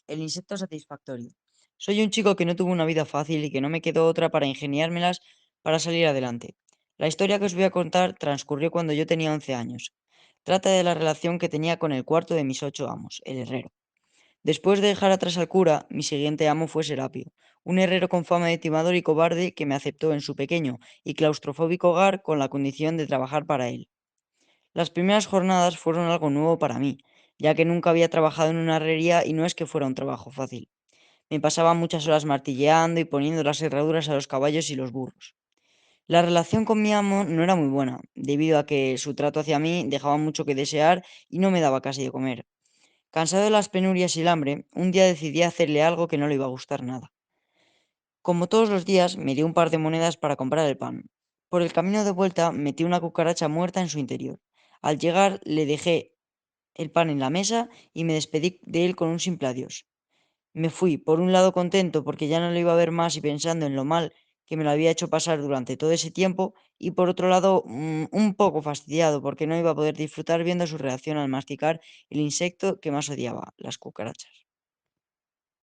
El insecto satisfactorio. Soy un chico que no tuvo una vida fácil y que no me quedó otra para ingeniármelas para salir adelante. La historia que os voy a contar transcurrió cuando yo tenía 11 años. Trata de la relación que tenía con el cuarto de mis 8 amos, el herrero. Después de dejar atrás al cura, mi siguiente amo fue Serapio, un herrero con fama de timador y cobarde que me aceptó en su pequeño y claustrofóbico hogar con la condición de trabajar para él. Las primeras jornadas fueron algo nuevo para mí, ya que nunca había trabajado en una herrería y no es que fuera un trabajo fácil. Me pasaba muchas horas martilleando y poniendo las herraduras a los caballos y los burros. La relación con mi amo no era muy buena, debido a que su trato hacia mí dejaba mucho que desear y no me daba casi de comer. Cansado de las penurias y el hambre, un día decidí hacerle algo que no le iba a gustar nada. Como todos los días, me dio un par de monedas para comprar el pan. Por el camino de vuelta metí una cucaracha muerta en su interior. Al llegar le dejé el pan en la mesa y me despedí de él con un simple adiós. Me fui, por un lado contento porque ya no lo iba a ver más y pensando en lo mal que me lo había hecho pasar durante todo ese tiempo, y por otro lado un poco fastidiado porque no iba a poder disfrutar viendo su reacción al masticar el insecto que más odiaba, las cucarachas.